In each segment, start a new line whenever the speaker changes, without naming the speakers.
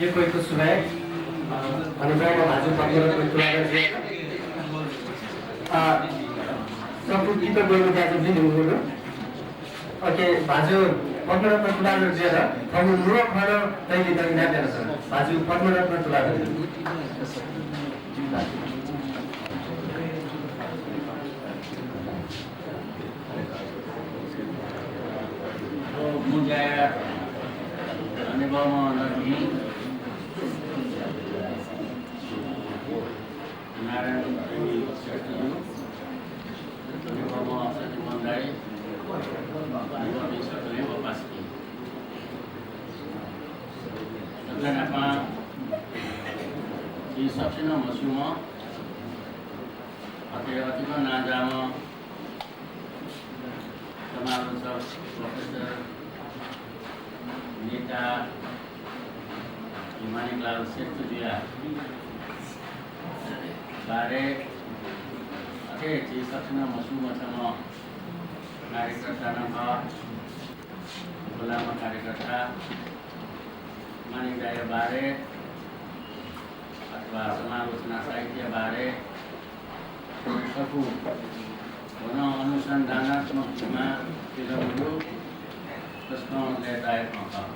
यो कोहीको सुनाए अनुग्रह भाजु पत्रको तुलना सबै गीत बोल्नु त्यहाँ चाहिँ दिनु बोल्नु ओके भाजु पद्मरत्न तुलागर जेर प्रभु नुर खर तैले पनि नातेर छ भाजु पद्मरत्न तुलागर
मुझे अनुभव नहीं नारायण अनुभव सचिव सकले उपस्थित apa di saksina masuma ati-ati ko nadama समारोह प्रोफेसर नेता मानिकलाल श्रेष्ठज्यू बारे अथे सक्षम मसुमसँग कार्यकर्ता गुलाम कार्यकर्ता मानिकदाय बारे अथवा समालोचना साहित्य बारे सकू अनुसंधानात्मकमा फिल्महरू त्यसमा ल्याइरहेको छ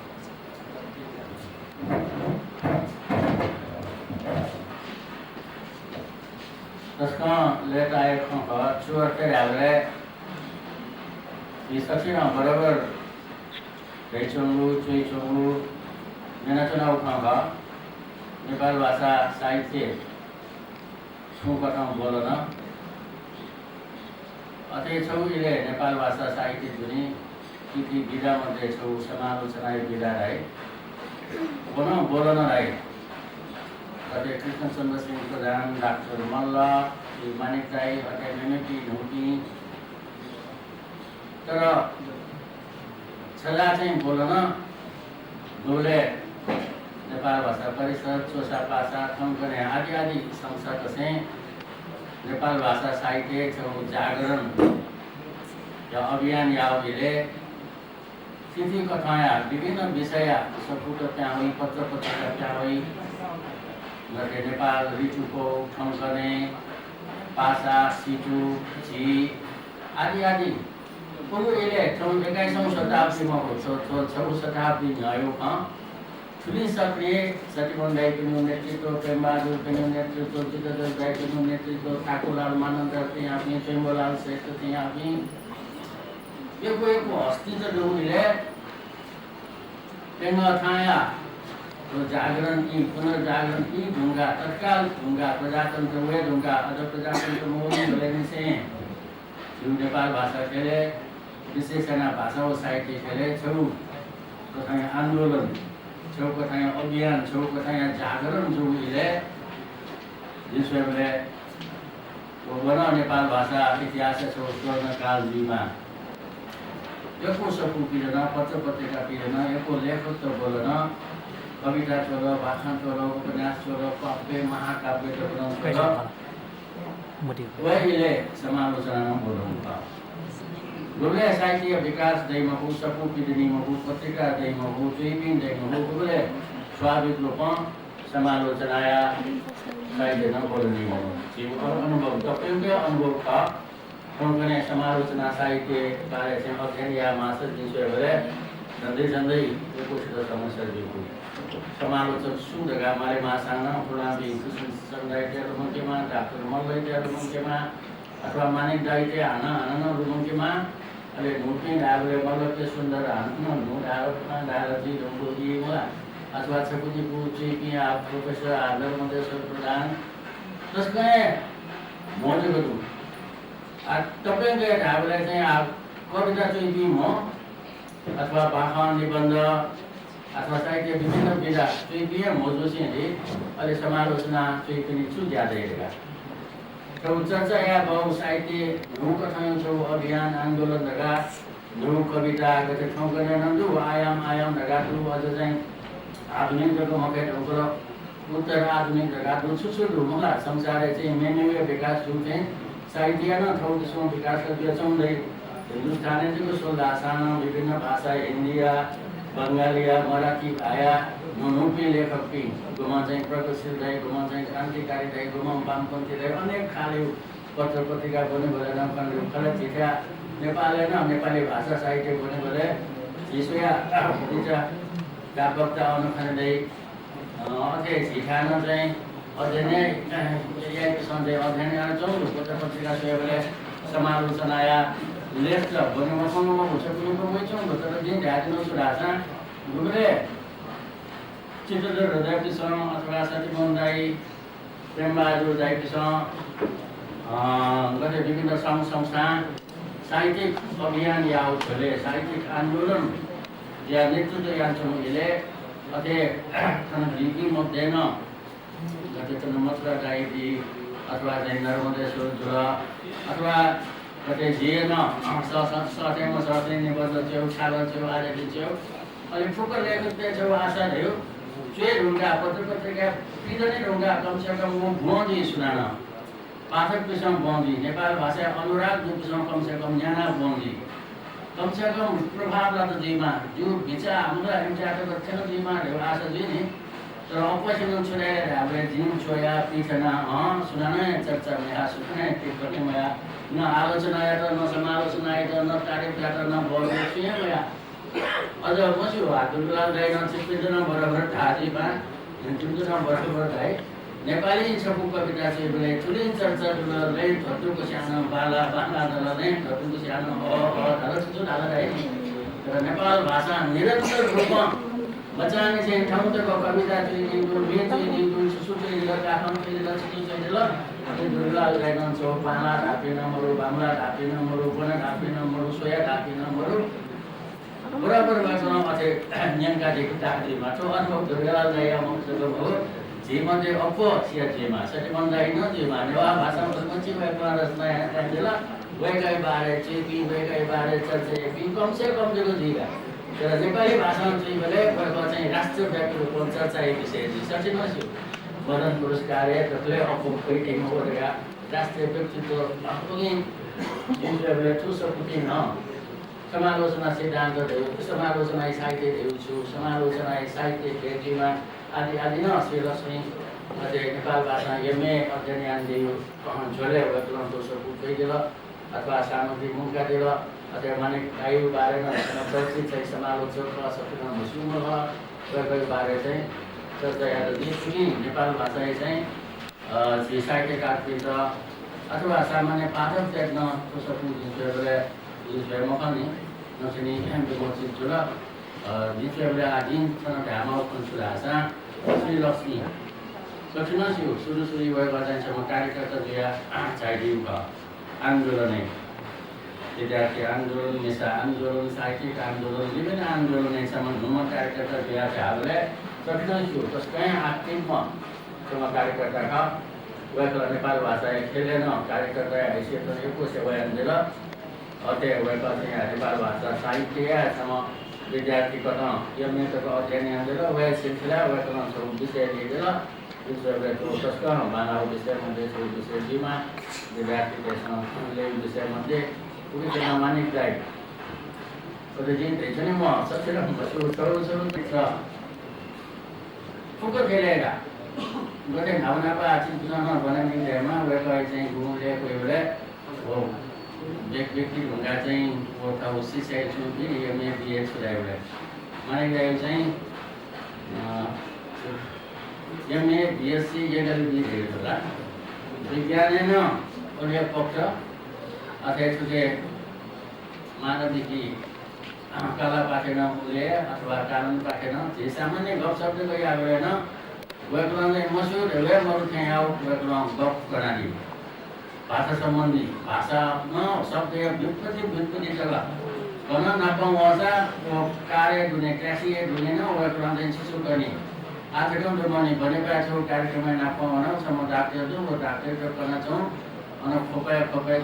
त्यसमा ल्याइरहेको छ चुवर्ते हामीले discussing barabar Raichongu, Chuichongu, Nenachana Ukanga, Nepal Bhasa Sahitya, Sukatang Bolana, अतः छौ इले नेपाल भाषा साहित्य जुनी किति विधा मध्ये छौ समालोचना विधा राई बोलन राई अतः कृष्णचन्द्र सिंह प्रधान डाक्टर मल्ल मानिक राई अतः मेमेटी ढुकी तर छला चाहिँ बोलन गोले नेपाल भाषा परिषद चोसा पासा खङ्कने आदि आदि संस्था चाहिँ नेपाल भाषा साहित्य छौ जागरण या अभियान यावले तिथि कथाया विभिन्न विषय सपुट त्यावै पत्र पत्रिका त्यावै गरे नेपाल ऋतुको खङ्कने पासा सिटु झी आदि आदि पुरो यसले 21औं शताब्दीमा हो 6औं शताब्दी भयो ठुली सक्रिय सतीमन राईको नेतृत्व प्रेमबहादुर को नेतृत्व चित्रदल राईको नेतृत्व ठाकुरलाल मानन्द त्यहाँ पनि प्रेमलाल श्रेष्ठ त्यहाँ पनि यो गएको हस्ती त लोगले पेंगा थाया तो जागरण की पुनर्जागरण की ढुंगा तत्काल ढुंगा प्रजातंत्र हुए ढुंगा अझ प्रजातंत्र मोहन बोलेने से नेपाल भाषा खेले विशेषणा भाषा और साहित्य खेले छौ कथा आंदोलन छौ कथा अभियान छौ कथा जागरण जो इले विश्वले बना नेपाल भाषा इतिहास छौ स्वर्ण काल जीमा यको सपु पिरना पत्र पत्रिका पिरना यको लेखक बोलन कविता चोर भाषण चोर उपन्यास चोर काव्य महाकाव्य चोर वहिले समालोचना बोल्नु गोले साहित्य विकास दैमहु सपु पिदिनी महु पत्रिका दैमहु चैपिन दैमहु गोले स्वाभाविक रूपमा समालोचनाया साहित्य न बोल्ने महु जीवको अनुभव तपाईको अनुभव का कोनकने समालोचना साहित्य बारे चाहिँ अध्ययन या मास्टर विषय भए झन्डै यो कुरो समस्या दिएको समालोचक सुन्दगा मारे मासाना पुरानी संदायते रुमकेमा डाक्टर मल्लैते रुमकेमा अथवा मानिक दाइते हाना रुमकेमा अले नुटि डाबले मल्लके सुन्दर हान्न नुडारमा डालजी ढुङ्गोजी होला अथवा छकुजी पुची पिया प्रोफेसर आदर मधेश्वर प्रधान त्यसकै मजेको छु तपाईको ढाबले चाहिँ कविता चाहिँ दिम अथवा भाषण निबन्ध अथवा साहित्य विभिन्न विधा चाहिँ दिए मजोसिले अहिले समालोचना चाहिँ पनि छु ज्यादै हेरेका तो चर्चा या बहु साहित्य ढुक छौ अभियान आन्दोलन लगा ढुक कविता गते ठाउँ गर्ने नन्दु आयाम लगा दु अझ चाहिँ आधुनिक जगह मके ढुक उत्तर आधुनिक जगह दु सुसु ढुमला संसारले चाहिँ मेनुवे विकास छु चाहिँ साहित्य न ठाउँ त्यसो विकास गर्दै हिन्दुस्तानी को सोल्दासान विभिन्न भाषा हिन्दिया बङ्गालीया मराठी भाया मनुपी लेखक पि गुमा चाहिँ प्रगतिशील दाई गुमा चाहिँ क्रान्तिकारी दाई गुमा वामपन्थी दाई अनेक खाले पत्र पत्रिका पनि गरेन खण्ड चिठा नेपाली भाषा साहित्य पनि गरे चिसोया व्यापकता अनुखाने अझै छिठान चाहिँ अझै नै सन्देह अध्ययन गर्छौँ पत्र पत्रिका सोहेबले समालोचनाया लेख भने मसँग हुन्छ कुनै पनि तर दिन ढाकिनु सुरासा गुरुले चित्रधर हृदयसँग अथवा सतीमोहन दाई प्रेमबहादुर दाईसँग गते विभिन्न सङ्घ संस्था साहित्यिक अभियान या उसले साहित्यिक आन्दोलन या नेतृत्व यान्छौँले अझै लिपि मध्येन गते त मथुरा दाईजी अथवा चाहिँ नर्मदेश्वर जुल अथवा कतै जिएन सटेमा सटे निबद्ध छेउ छाल छेउ आदि छेउ अनि फुकर ल्याएको त्यो छेउ आशा थियो जे ढुङ्गा पत्र पत्रिका पिजनै ढुङ्गा कमसेकम म भुँदी सुनान पाठक पिसम बन्दी नेपाल भाषा अनुराग पिसम कमसेकम न्याना बन्दी कमसेकम प्रभावलाई त जिमा जो भिचा हाम्रो हिंसाको थिएन जिमा आशा जी नि तर अपोजिसन छुडाएर हामीले जिम छोया पिछना सुनानै चर्चा यहाँ सुनानै टिप्पणी मया न आलोचना त न समालोचना त न तारिफका त न बोल्नु छुया मया अझ मसु हातुला गाइन चिप्पिँदैन बराबर ढाजीमा हिँड्दैन बराबर गाई नेपाली छपु कविता चाहिँ बेला ठुलै चर्चा लै धतुको सानो बाला दल नै धतुको सानो धारा छुचु धारा है तर नेपाल भाषा निरन्तर रूपमा बचाने चाहिँ ठाउँ तक कविता चाहिँ निन्दुन मे चाहिँ निन्दुन सुसु चाहिँ काठमाडौँ चाहिँ छिटो चाहिँ ल अनि दुर्गा गाइन छौ पाला ढापिन मरु बाङ्ला ढापिन मरु बना ढापिन मरु सोया ढापिन मरु बराबर भाषा अझै न्याङ्का देखि ताकरीमा छौ अनुभव दुर्गा गाई मसँग हो जेमध्ये अप सिया जेमा सटीमन गाई न जेमा नेवा भाषा मची भएको रस्ता यहाँ दिला वेगाई बारे चेपी वेगाई बारे चर्चा पी कम से कम दिएको दिगा तर नेपाली भाषामा चाहिँ बेले चाहिँ राष्ट्रव्यापी रूपमा चर्चा विषय सचिन छु मदन पुरस्कार त्यसले अपोकै टेक्नु गरेका राष्ट्रिय व्यक्तित्व पनि जुन ठुलो पुटिन समालोचना सिद्धान्त थियो समालोचना साहित्य थियो समालोचना साहित्य कृतिमा आदि आदि न श्री लक्ष्मी अझै नेपाल भाषा एमए अध्ययन दियो झोले व्याकरण दोस्रो पुटै दिल अथवा सामग्रिक मुखका दिल अथवा मानिक गायु बारे परिचित चाहिँ समालोचक सपना मुसुम बारे चाहिँ चर्चा याद दिए नेपाल भाषा चाहिँ श्री साहित्यकारभित्र अथवा सामान्य पाठक त्याग्न सकिन्छ मखनी नसिनी विमोचित छु र जिसले आदिनसँग ढामा सुरासा श्री लक्ष्मी सकिनछु सुरु भएको जान्छमा कार्यकर्ता लिया चाहिदियो आन्दोलनै विद्यार्थी आन्दोलन नेता आन्दोलन साहित्यिक आन्दोलन विभिन्न आन्दोलनसम्म हुन कार्यकर्ता लिया हामीले सकिनछु कसकै आत्मिकमा sama कार्यकर्ता का वह नेपाल भाषा खेलेन कार्यकर्ता हैसियत एको सेवा दिला अते वह चाहिँ नेपाल भाषा साहित्य सम विद्यार्थी कथा यमने तक अध्ययन दिला वह सिलसिला वह कौन विषय दिला विषय को तस्का मानव विषय मध्ये छ विषय जिमा विद्यार्थी के संले विषय मध्ये पूरी जना मानिक जाय तो दिन चाहिँ म सबसे सरल छ फुको खेलेगा गते भावना पा चिन्तन बनाउने ढेरमा वेक चाहिँ गुले कोही बेला हो व्यक्ति ढुङ्गा चाहिँ ओटा उसिसै छु कि एमए बिए छु दाइले मलाई गयो चाहिँ एमए बिएससी एलएलबी हेर्नु होला विज्ञान न अन्य पक्ष अथवा छुटे मानवदेखि कला पाठेन उसले अथवा कानुन पाठेन जे सामान्य गफ शब्द गयो अब होइन व्याकरण मसुर हेले मरु चाहिँ आउ व्याकरण गफ प्रणाली भाषा सम्बन्धी भाषा न शब्द व्युत्पत्ति जगह कन नपाउँछ कार्य दुने कृषि दुने न व्याकरण चाहिँ शिशु गर्ने आजकल जो मनी भनेका छौ कार्यक्रममा नपाउन सम्म डाक्टर जो वो डाक्टर जो गर्न छौ अनि खोपाय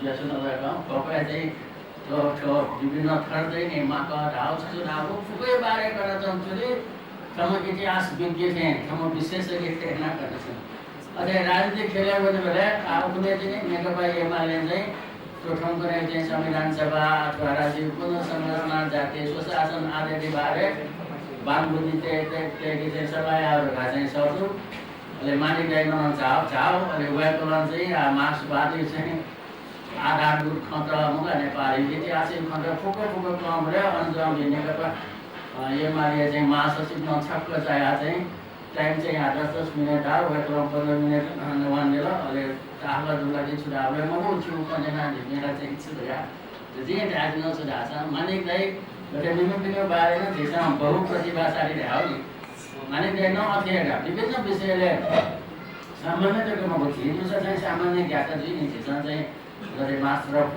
जसो नभएको खोपाय चाहिँ तो विभिन्न थर्दै नि माका ढाउ छ नाउ फुकै बारे गर्न चाहन्छु तम इतिहास विज्ञ थे तम विशेषज्ञ थे ना करते अरे राजनीति खेले भने बेला आप कुनै चाहिँ नेकपा एमाले चाहिँ प्रथम गर्ने चाहिँ संविधान सभा अथवा राज्य पुनर्संरचना जातीय सुशासन आदि बारे बामबुद्धि चाहिँ सभाहरूका चाहिँ सर्छु अहिले मानिँदैन झाउ अहिले व्याकरण चाहिँ मार्क्सवादी चाहिँ आधारभूत खण्ड मुगा नेपाली ऐतिहासिक खण्ड फुको कम र अन्जम नेकपा एमाले चाहिँ महासचिव नछक्क चाहिएको चाहिँ टाइम चाहिँ यहाँ 10 मिनट आयो व्याकरण 15 मिनट नवान्ने ल अहिले आफूलाई दुलाले छुटायो म छु कन्टेना मेरा चाहिँ छुटा जे आज नछुटा छ मानिकलाई एउटा निम्न बारेमा जेसँग बहु प्रतिभाशाली रह्यो नि मानिकलाई नअथेर विभिन्न विषयले सामान्यतको म हिजो चाहिँ सामान्य ज्ञाता जुन जेसँग चाहिँ जस्तै मास्टर अफ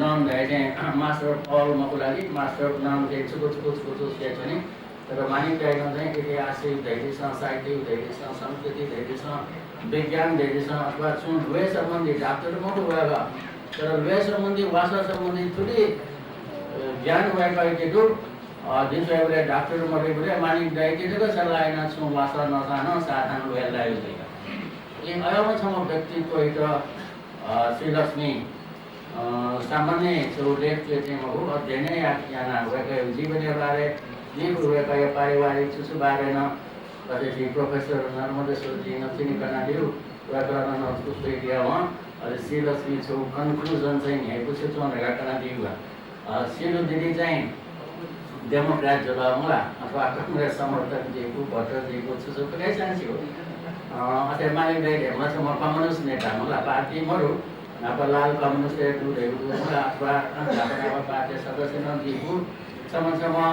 नन भए चाहिँ मास्टर अफ अलको लागि मास्टर अफ नन चाहिँ छुको छ नि तर मानिकलाई चाहिँ ऐतिहासिक धैर्यसँग साहित्य धैर्यसँग संस्कृति धैर्यसँग विज्ञान धैर्यसँग अथवा सुन लुए सम्बन्धी डाक्टर मात्रै गएको तर लुए सम्बन्धी भाषा सम्बन्धी थुप्रै ज्ञान भएका केटो जुन चाहिँ एउटा डाक्टर मात्रै बोले मानिक केटोको सल्लाह छु भाषा नजान साधन लुएलाई यो अयमसम्म व्यक्तित्व श्रीलक्ष्मी सामान्य लेख चाहिँ हो अध्ययन यहाँ भएका जीवनी बारे जीव भएका यो पारिवारिक सुसु बारेन कतै प्रोफेसर नर्मदेश्वरजी नचिनी कर्णादेव व्याकरण पुस्तक अहिले श्रीलक्ष्मी छौ कन्क्लुजन चाहिँ यहीँपछि चन्द्रका कर्णादेव सिलु दिदी चाहिँ डेमोक्रेट जोलामुला अथवा कांग्रेस समर्थक दिएको भट्टर दिएको छु पुरै सान्छिको अथवा मालिकले म कम्युनिस्ट नेता मलाई पार्टी मरु लाल कम्युनिस्ट दूधहरू अथवा पार्टी सदस्य नदिएको सम्म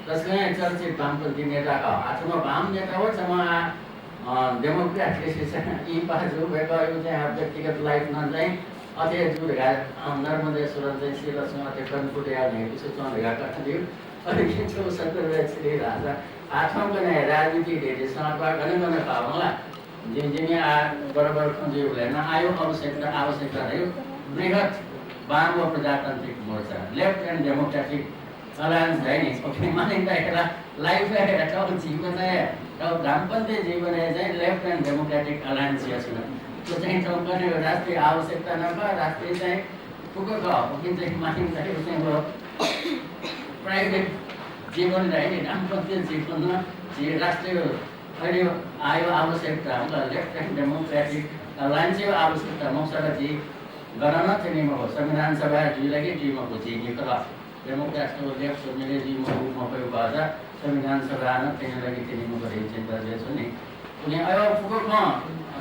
जसले चर्चित वामपन्थी नेताका हातमा वाम नेता हो डेमोक्रेट यी पाँचहरू भएको यो चाहिँ व्यक्तिगत लाइफमा चाहिँ अझै जुढा नर्मदेश्वर चाहिँ श्रीलक्ष्मी अझै कन्फुटे आउने पछि चन्द्रका कट्टियो अलिक छेउ सत्तर राजा आठौँ पनि राजनीति धेरैसँग गर्न पाउँला जिन बराबर खुन्जीहरूलाई नआयो आवश्यकता रह्यो बृहत वाम Prajatantrik Morcha left and democratic alliance है नि मानिँदाखेरि लाइफ जीवन दाम्पत्य जीवन चाहिँ लेफ्ट एन्ड डेमोक्रेटिक अलायन्स यसमा त्यो चाहिँ चौकने राष्ट्रिय आवश्यकता नभए राष्ट्रिय चाहिँ पुगो जुन चाहिँ मानिँदाखेरि चाहिँ प्राइभेट जीवन है नि दाम्पत्य जीवनमा राष्ट्रिय अहिले आयो आवश्यकता लेफ्ट एन्ड डेमोक्रेटिक अलायन्सको आवश्यकता मौसला जी गर्न चाहिँ म संविधान सभा जुलाई जीवमा बुझिने तर डेमोक्रेटको लेफ्ट मिले जी म उपयोग गर्दा संविधान सभा न त्यही लागि चाहिँ म गरेँ चिन्ता छु नि उनी आयो फुकुकमा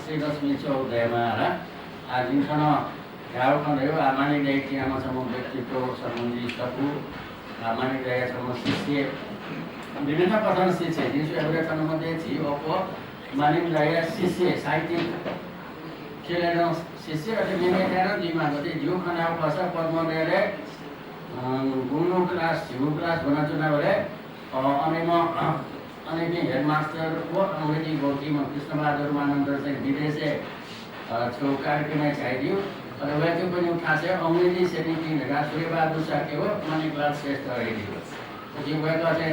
श्रीलक्ष्मी चौधमा आज जुन घाउ खन्यो मानिक त्यहाँसम्म व्यक्तित्व सम्बन्धी सपु मानिक रहेछम्म शिष्य विभिन्न कथन शिष्य जुन एउटा मध्ये झिप मानिक रहे शिष्य साहित्यिक खेलेर शिष्य अझै मिनेर जिम्मा गते झिउ खनाउ खस पद्मले गुन्नु क्लास झिउ क्लास भन्न चुनावले अनि म अनि हेडमास्टर हो अङ्ग्रेजी गौतीमा कृष्णबहादुर मानन्द चाहिँ विदेशे छेउ कार्यक्रममा छाइदियो अनि उहाँको पनि उठासे अङ्ग्रेजी श्रेणी 3 सूर्यबहादुर साके हो मानिक लाल श्रेष्ठ रहेको पछि उहाँको चाहिँ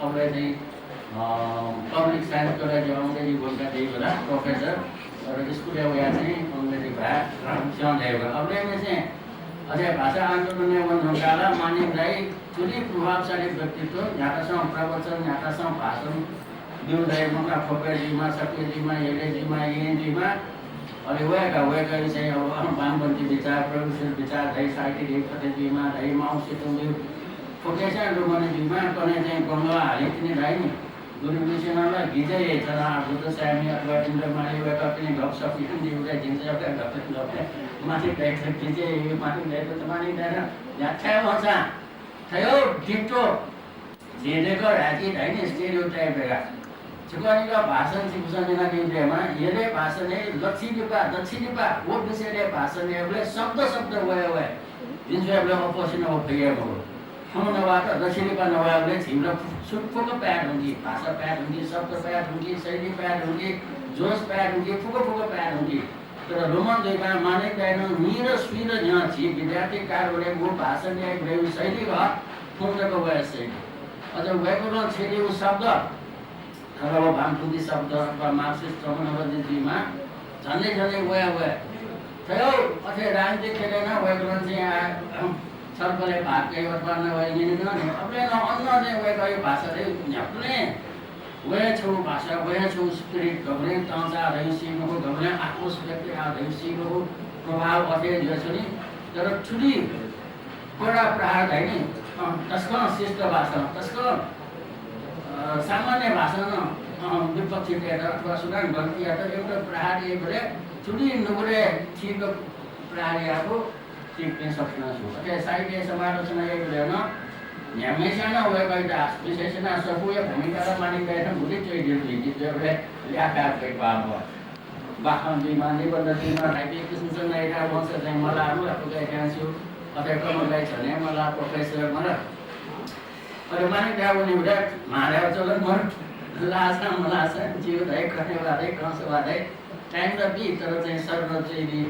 अबले चाहिँ पब्लिक साइन्स कलेज अङ्ग्रेजी बोल्दा त्यही बेला प्रोफेसर र स्कुल उहाँ चाहिँ अङ्ग्रेजी भए सन्देह अबले चाहिँ अझै भाषा आन्दोलन ढुङ्गाला मानिकलाई चुली प्रभावशाली व्यक्तित्व यहाँकासँग प्रवचन यहाँकासँग भाषण दिउँदैमा खोपेजीमा सकेजीमा एलेजीमा एएनजीमा अनि उहाँका चाहिँ अब वामपन्थी विचार प्रगतिशील विचार धै साहित्यिक कथेजीमा धै माउसेतुङज्यू खोकेसा डुमनेजीमा कने चाहिँ गङ्गा हालिदिने भाइ नि गुरु विषयलाई भिजै जना बुद्ध सामी अथवा इन्द्रमाली उहाँका पनि गफसप दिउँदै दिन्छ एउटा गफ माथि भिजै यो माथि ल्याएको त मानिँदैन यहाँ ठ्याउ हुन्छ ठ्याउ डिप्टो झेलेको राजी होइन स्टेरियोटाइप भएर छुकानीका भाषण सिकुसनेना निन्द्रेमा हेरे भाषणे लक्षिलिपा दक्षिलिपा वो विषयले भाषणले शब्द वयो जुन चाहिँ अपोजिसन हो फेरि हम नभएर दक्षिलिपा नभएले झिम्रो फुको प्याड हुन्छ भाषा प्याड हुन्छ शब्द प्याड हुन्छ शैली प्याड हुन्छ जोस प्याड हुन्छ फुको प्याड हुन्छ तर रोमन दुईमा मानिँदैन निर सुइर यहाँ छि विद्यार्थी कारले वो भाषण ल्याएको शैली भयो फुङ्गको वयस शैली अझ व्याकरण शैली शब्द अब वामपन्थी शब्द वा मार्क्सिस्ट टर्मिनोलोजीमा झन्डै वया Theo अथे राजनीतिक खेलेन व्याकरण चाहिँ सरकारले भागकै उत्पन्न भइने नि अपने अन्न चाहिँ व्याकरण भाषा चाहिँ अपने वह छौ भाषा वह छौ स्पिरिट गभने तांचा रहिसीको गभने आक्रोश व्यक्त आ रहिसीको प्रभाव अथे जो छ नि तर ठुली कडा प्रहार है नि त्यसको शिष्ट भाषा त्यसको सामान्य भाषा न विपक्षी अथवा सुधार गल्ती या त एउटा प्रहार एक भए ठुली नुगरे ठीक प्रहार आको ठीक पनि सक्न छु अथे साहित्य समालोचना एक भए न हमेशा न हुए कविता विशेषण सफुय भूमिका र मानिकता भुली चाहिँ दिन्छ जबले आकार के पाप बाखन दिमा निबन्ध दिमा राइटिङ किसिमसँग नैका वंश चाहिँ मलाई आफू गए छु अथवा कमलाई छने मलाई प्रोफेसर मलाई अरे मानिकता उनी उडा मारे चलन मर लासा मलासा जीव दाइ खने वादै कंस वादै टाइम त बि तर चाहिँ सर्व चाहिँ बि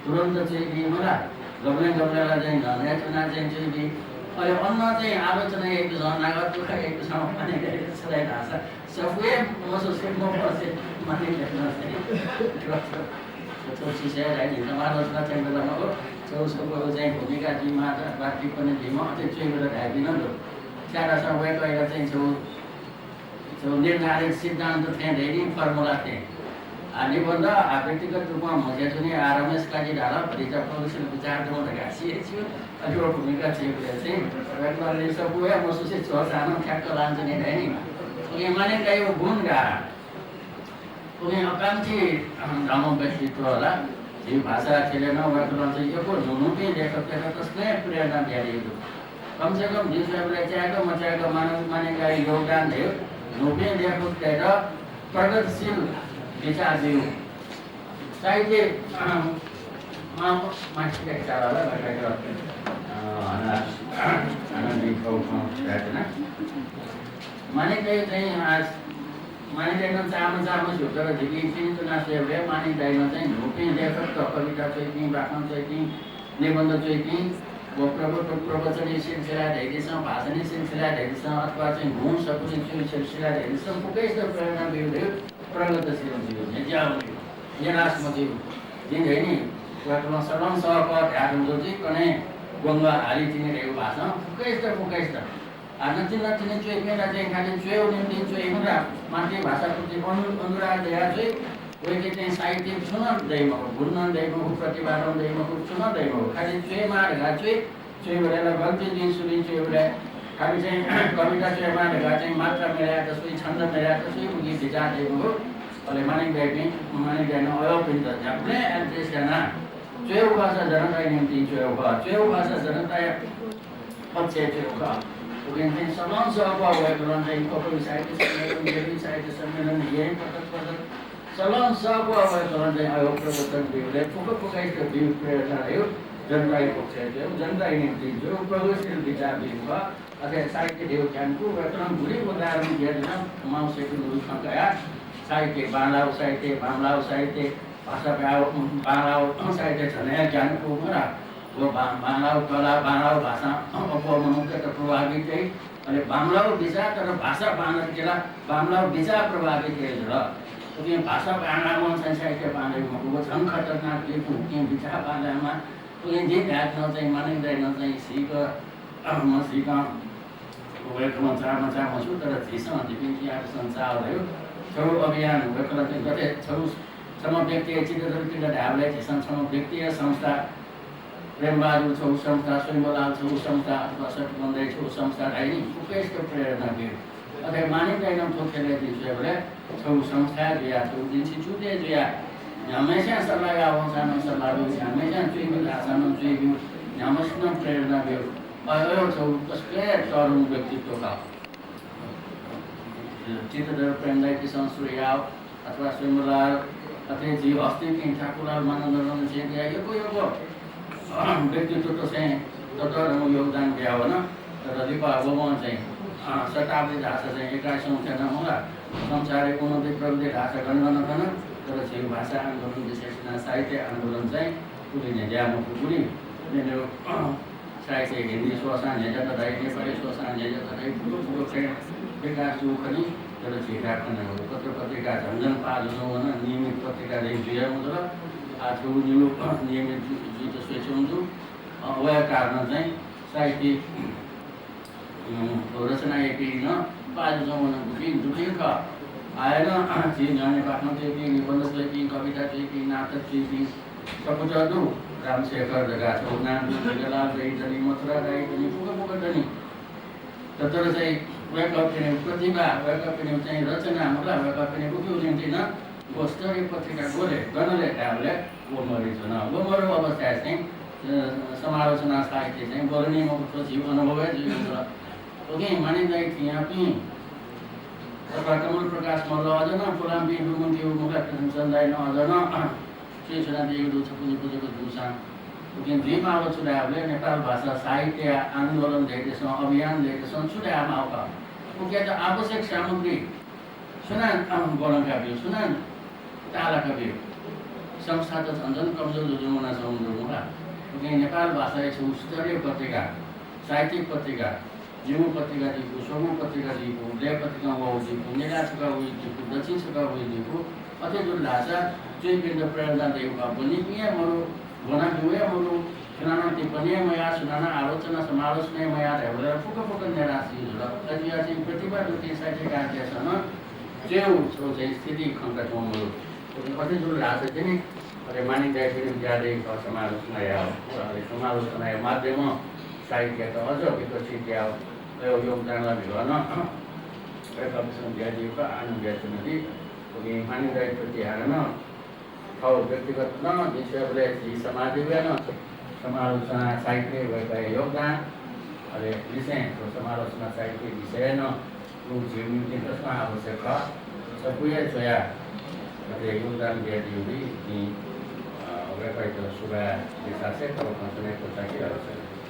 तुरन्त चाहिँ बि मलाई गबले चाहिँ नयाँ चुना चाहिँ बि अरे अन्न चाहिँ आलोचना एक जनागत दुःख एक ठाउँ माने सधैँ भाषा सबै मसोसे म बसे माने लेख्न चाहिँ छोटी से राइटिङ समालोचना चाहिँ बेलामा हो चौसको चाहिँ भूमिका दिमा बाटी पनि दिमा अझै चाहिँ बेला ढाकिन लो चारा सबै गएर चाहिँ छौ निर्धारित सिद्धान्त थिए धेरै फर्मुला थिए निबन्ध व्यक्तिगत रूपमा मजे जुन आरएमएस काजी ढाला भरिता प्रदर्शन विचार दो लगासी छु अजो भूमिका चाहिँ चाहिँ व्याकरणले सबै मसुसे छ सानो ठ्याक्क लान्छ नि हैन उनी माने गायो गुण गा उनी अकांक्षी धर्म व्यक्तित्व होला यो भाषा खेलेन व्याकरण चाहिँ यो नुनुपे लेखकले त्यसले प्रेरणा दिएको कम से कम विश्वले चाहेको मचाएको मानव माने गाई योगदान दियो नुपे लेखकले र प्रगतिशील विचार दियो साहित्य मान्छेका विचारहरूलाई भएका मानिँदैन चाहिँ मानिँदैन चामो छु तर झिकी चिन्तनासेवले मानिँदैन चाहिँ ढोके लेखक कविता चैती व्याकरण चैती निबन्ध चैती प्रवचनी सिलसिला धेरैसँग भाषणी सिलसिला धेरैसँग अथवा चाहिँ घुम सकुनी सिलसिला धेरैसँग पुगै यस्तो प्रेरणा बिउले प्रगतिशील जीवन निजाउने निराशमती दिन है नि व्याकरण सरल सहको ध्यान जो चाहिँ कने गङ्गा हाली तिनीहरूको भाषा पुगैस्त नचिन चाहिँ मेरा चाहिँ खालि चुयो निम्ति चुयो मातृ भाषाप्रति अनुराग दिएर चाहिँ उहिले चाहिँ साहित्य छुन दैमा हो भुल्न दैमा हो प्रतिपादन दैमा हो छुन दैमा हो खालि चुए मारेगा चुए गरेर गल्ती दिन सुनिन्छ एउटा खालि चाहिँ कविता चुए मारेगा चाहिँ मात्रा मिलाएर जसरी छन्द मिलाएर जसरी उनी विचार दिएको हो अहिले मानिँदैन अयोपिन्द झ्याप्ने एड्रेसजना चुयो भाषा जनता निम्ति चुयो भाषा जनता पक्ष चुयो उगिन्छ समान सहको व्याकरण चाहिँ कपि साहित्य सम्मेलन देवी साहित्य सम्मेलन यही पटक सलन सहको व्याकरण चाहिँ अयोग प्रवर्तन बिउले पुगैको बिउ प्रेरणा रह्यो जनताई पक्ष थियो जनताई निम्ति जो प्रगतिशील विचार दिएको अथवा साहित्य देव ज्ञानको व्याकरण भुली उदाहरण दिएन माउसेको रूपमा गया साहित्य बाङ्लाउ साहित्य भाषा बाङ्लाउ साहित्य छने ज्ञानको कुरा वो बाङ्लाउ कला बाङ्लाउ भाषा अपमनुष्यता प्रभावित चाहिँ अनि बाङ्लाउ विचार तर भाषा बाङ्लाउ विचार प्रभावित र उनी भाषा बाङ्लामा चाहिँ साहित्य बाङ्लामा वो झन् खतरनाक के विचार बाङ्लामा उनी जे ढाक्न चाहिँ मानिँदैन चाहिँ सिक व्याकरण चारमा छु तर झिसँग झिपिन्छ आज संसार भयो छौ अभियान व्याकरण चाहिँ गते छौसम्म व्यक्ति चित्रतिर ढाबले झिसँसम्म व्यक्ति संस्था प्रेमबहादुर छौ संस्था स्वयंलाल छौ संस्था अथवा सटबन्दै छौ संस्था आइ पुगेको प्रेरणा दियो अथवा मानिँदैन थोकेले दिन्छ भने छौ संस्था दिया छौ दिन्छ छुटे दिया हमेशा सल्लाह आउँछन् सल्लाह हमेशा चुइबिल आसान चुइबिल हमेशा प्रेरणा दियो अयो छौ कसले तरुण व्यक्तित्व का चित्रधर प्रेमलाई किसान सूर्याव अथवा स्वयंलाल अथवा जीव अस्ति ठाकुरलाल मानन्दन चाहिँ यो व्यक्तित्व तो चाहिँ तत्त्व योगदान दिया हो न तर दिपावमा चाहिँ शताब्दी भाषा चाहिँ 21औं छैन होला संसारको उन्नति प्रगति भाषा गणना गर्न तर चाहिँ भाषा आन्दोलन विशेषण साहित्य आन्दोलन चाहिँ उनीले ल्याउनु पुग्ने उनीहरू साहित्य हिन्दी स्वसान हेजा त दाइ नेपाली स्वसान हेजा त दाइ ठुलो चाहिँ विकास सुखनी तर छिटा खण्डहरू पत्रिका झन्झन पाल्नु भन नियमित पत्रिका दिएर हुन्छ आजको नियमित जित सोचेको हुन्छु वया कारण चाहिँ साहित्यिक रचना एकिन बाजु जमाना दुखिक आएन चिज जाने आफ्नो चाहिँ निबन्ध चाहिँ कविता चाहिँ नाटक चाहिँ सपुजादु रामशेखर गाछौ नाम लाल गई मथुरा गई पनि पुग पनि तर चाहिँ वेकअप प्रतिभा वेकअप चाहिँ रचना मतलब वेकअप उठ्यो लिन्थिन स्तरीय पत्रिका गोले गणले हामीले गोमरी छन् गोमरो अवस्था चाहिँ समालोचना साहित्य चाहिँ वर्णीमा जीव अनुभवै जीवन छ ओके मानिँदै यहाँ पनि कमल प्रकाश मल्ल अझ न फुलाम्बी डुमुन्थ्यो मुखा चन्दाइन अझ न चेसना दिएको छ पुँजी पुजेको दुसा लेकिन भीम आलो चुनावले नेपाल भाषा साहित्य आन्दोलन ल्याइदिएछौँ अभियान ल्याइदिएछौँ चुनावमा आउँदा उनका त आवश्यक सामग्री सुनान वर्णन काव्य सुनान ताला काव्य संस्था त झन् कमजोर जमुना छ उनीहरूमा उनले नेपाल भाषा एक स्तरीय पत्रिका साहित्यिक पत्रिका जीव पत्रिका दिएको सोमु पत्रिका दिएको उदय पत्रिका वाउ दिएको निराशका उयो दिएको दक्षिणका उयो दिएको अझै जुन भाषा चाहिँ बिन्दु प्रेरणा दिएको पनि यहाँ मरो घना जुया मरो सुनाना टिप्पणी मया सुनाना आलोचना समालोचना मया हेरेर फुक निराशी र कतिया चाहिँ प्रतिभा दुखी साहित्यिक आदेशन जेउ छौ चाहिँ स्थिति खङ्का छौँ मरो अझै जुन भाषा चाहिँ अरे मानिँदा पनि ज्यादै समालोचना या समालोचना माध्यम साहित्यका अझ विकसित या योगदानलाई भिन्न कविसँग दिएको आनन्द नदी मानिँदा प्रति हारेन ठाउँ व्यक्तिगत न विषयले समाजिक न समालोचना साहित्य भएका योगदान अरे विषय समालोचना साहित्य विषय न जीवनी जसमा आवश्यक छ सबै छोया अरे योगदान दिएको नि व्यापारिक सुभा विशासे तर पनि को चाहिँ